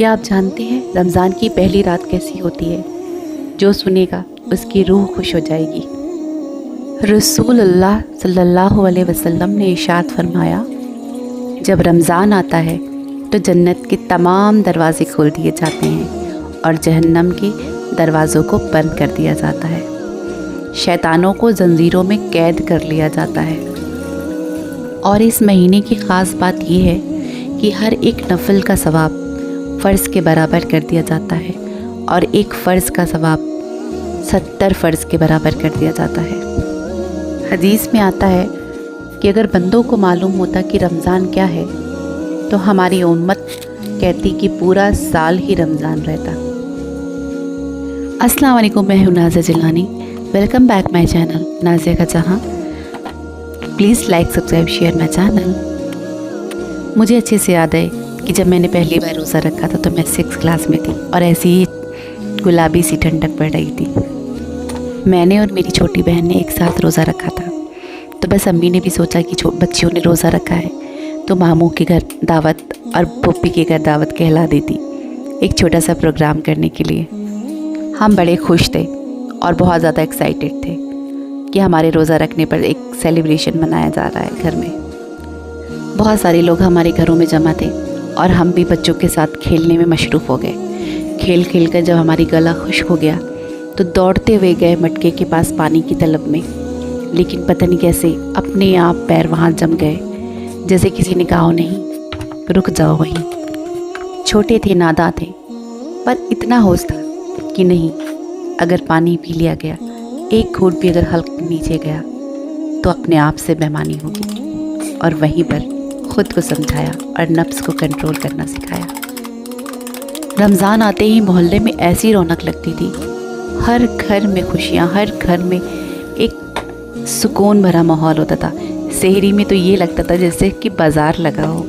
کیا آپ جانتے ہیں رمضان کی پہلی رات کیسی ہوتی ہے؟ جو سنے گا اس کی روح خوش ہو جائے گی۔ رسول اللہ صلی اللہ علیہ وسلم نے ارشاد فرمایا، جب رمضان آتا ہے تو جنت کے تمام دروازے کھول دیے جاتے ہیں اور جہنم کے دروازوں کو بند کر دیا جاتا ہے، شیطانوں کو زنجیروں میں قید کر لیا جاتا ہے۔ اور اس مہینے کی خاص بات یہ ہے کہ ہر ایک نفل کا ثواب فرض کے برابر کر دیا جاتا ہے اور ایک فرض کا ثواب 70 فرض کے برابر کر دیا جاتا ہے۔ حدیث میں آتا ہے کہ اگر بندوں کو معلوم ہوتا کہ رمضان کیا ہے تو ہماری امت کہتی کہ پورا سال ہی رمضان رہتا۔ السلام علیکم، میں ہوں Nazia Jilani. Welcome back my channel Nazia کا جہاں۔ Please like subscribe share my channel. مجھے اچھے سے یاد ہے کہ جب میں نے پہلی بار روزہ رکھا تھا تو میں 6 کلاس میں تھی اور ایسی ہی گلابی سی ٹھنڈک پڑ رہی تھی۔ میں نے اور میری چھوٹی بہن نے ایک ساتھ روزہ رکھا تھا، تو بس امی نے بھی سوچا کہ بچیوں نے روزہ رکھا ہے تو ماموں کے گھر دعوت اور پھوپھی کے گھر دعوت کہلا دیتی، ایک چھوٹا سا پروگرام کرنے کے لیے۔ ہم بڑے خوش تھے اور بہت زیادہ ایکسائٹیڈ تھے کہ ہمارے روزہ رکھنے پر ایک سیلیبریشن منایا جا رہا ہے گھر میں۔ بہت سارے لوگ ہمارے گھروں میں جمع تھے اور ہم بھی بچوں کے ساتھ کھیلنے میں مصروف ہو گئے۔ کھیل کھیل کر جب ہماری گلا خشک ہو گیا تو دوڑتے ہوئے گئے مٹکے کے پاس پانی کی طلب میں، لیکن پتہ نہیں کیسے اپنے آپ پیر وہاں جم گئے، جیسے کسی نے کہا نہیں رک جاؤ وہیں۔ چھوٹے تھے، ناداں تھے، پر اتنا ہوش تھا کہ نہیں، اگر پانی پی لیا گیا، ایک گھونٹ بھی اگر حلق نیچے گیا تو اپنے آپ سے بےایمانی ہوگی، اور وہیں پر خود کو سمجھایا اور نفس کو کنٹرول کرنا سکھایا۔ رمضان آتے ہی محلے میں ایسی رونق لگتی تھی، ہر گھر میں خوشیاں، ہر گھر میں ایک سکون بھرا ماحول ہوتا تھا۔ سحری میں تو یہ لگتا تھا جیسے کہ بازار لگا ہو،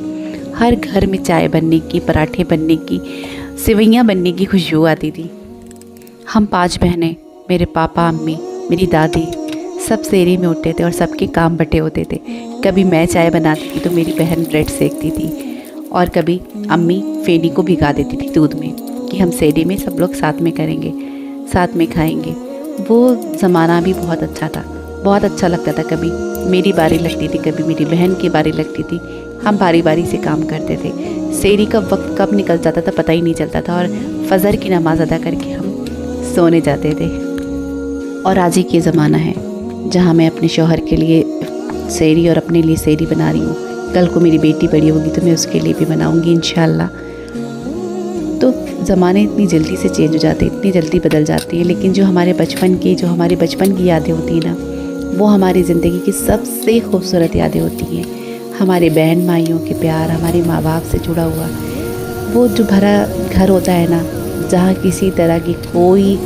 ہر گھر میں چائے بننے کی، پراٹھے بننے کی، سوئیاں بننے کی خوشبو آتی تھی۔ ہم 5 بہنیں، میرے پاپا، امی، میری دادی، سب سحری میں اٹھتے تھے اور سب کے کام بٹے ہوتے تھے۔ کبھی میں چائے بناتی تھی تو میری بہن بریڈ سیکتی تھی، اور کبھی امی فینی کو بھگا دیتی تھی دودھ میں کہ ہم سحری میں سب لوگ ساتھ میں کریں گے، ساتھ میں کھائیں گے۔ وہ زمانہ بھی بہت اچھا تھا، بہت اچھا لگتا تھا۔ کبھی میری باری لگتی تھی، کبھی میری بہن کی باری لگتی تھی، ہم باری باری سے کام کرتے تھے۔ سحری کا وقت کب نکل جاتا تھا پتہ ہی نہیں چلتا تھا، اور فجر کی نماز ادا کر کے ہم سونے جاتے تھے۔ اور آج ہی کے زمانہ ہے جہاں میں اپنے شوہر کے لیے سحری اور اپنے لیے سحری بنا رہی ہوں۔ کل کو میری بیٹی بڑی ہوگی تو میں اس کے لیے بھی بناؤں گی انشاءاللہ۔ تو زمانے اتنی جلدی سے چینج ہو جاتے ہیں، اتنی جلدی بدل جاتی ہے، لیکن جو ہمارے بچپن کی یادیں ہوتی ہیں نا، وہ ہماری زندگی کی سب سے خوبصورت یادیں ہوتی ہیں۔ ہمارے بہن بھائیوں کے پیار، ہمارے ماں باپ سے جڑا ہوا وہ جو بھرا گھر ہوتا ہے نا، جہاں کسی طرح کی کوئی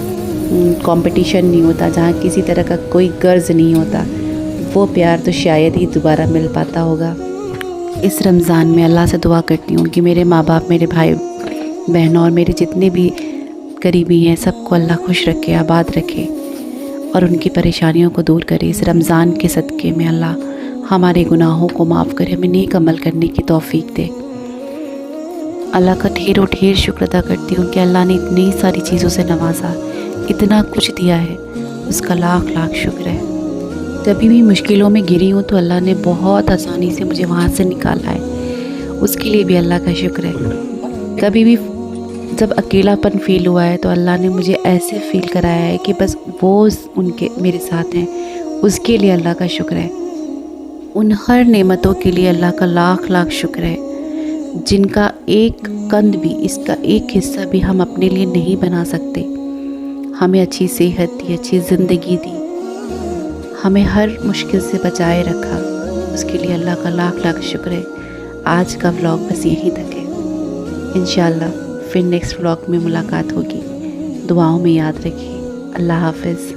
کمپٹیشن نہیں ہوتا، جہاں کسی طرح کا کوئی غرض نہیں ہوتا، وہ پیار تو شاید ہی دوبارہ مل پاتا ہوگا۔ اس رمضان میں اللہ سے دعا کرتی ہوں کہ میرے ماں باپ، میرے بھائی بہنوں اور میرے جتنے بھی قریبی ہیں، سب کو اللہ خوش رکھے، آباد رکھے اور ان کی پریشانیوں کو دور کرے۔ اس رمضان کے صدقے میں اللہ ہمارے گناہوں کو معاف کرے، ہمیں نیک عمل کرنے کی توفیق دے۔ اللہ کا ڈھیروں ڈھیر شکر ادا کرتی ہوں کہ اللہ نے اتنی ساری چیزوں سے نوازا، اتنا کچھ دیا ہے، اس کا لاکھ لاکھ شکر ہے۔ کبھی بھی مشکلوں میں گری ہوں تو اللہ نے بہت آسانی سے مجھے وہاں سے نکالا ہے، اس کے لیے بھی اللہ کا شکر ہے۔ کبھی بھی جب اکیلا پن فیل ہوا ہے تو اللہ نے مجھے ایسے فیل کرایا ہے کہ بس وہ میرے ساتھ ہیں، اس کے لیے اللہ کا شکر ہے۔ ان ہر نعمتوں کے لیے اللہ کا لاکھ لاکھ شکر ہے، جن کا ایک قند بھی، اس کا ایک حصہ بھی ہم اپنے لیے نہیں بنا سکتے۔ ہمیں اچھی صحت دی، اچھی زندگی دی، ہمیں ہر مشکل سے بچائے رکھا، اس کے لیے اللہ کا لاکھ لاکھ شکر ہے۔ آج کا ولاگ بس یہیں تک ہے، انشاءاللہ پھر نیکسٹ ولاگ میں ملاقات ہوگی۔ دعاؤں میں یاد رکھیے۔ اللہ حافظ۔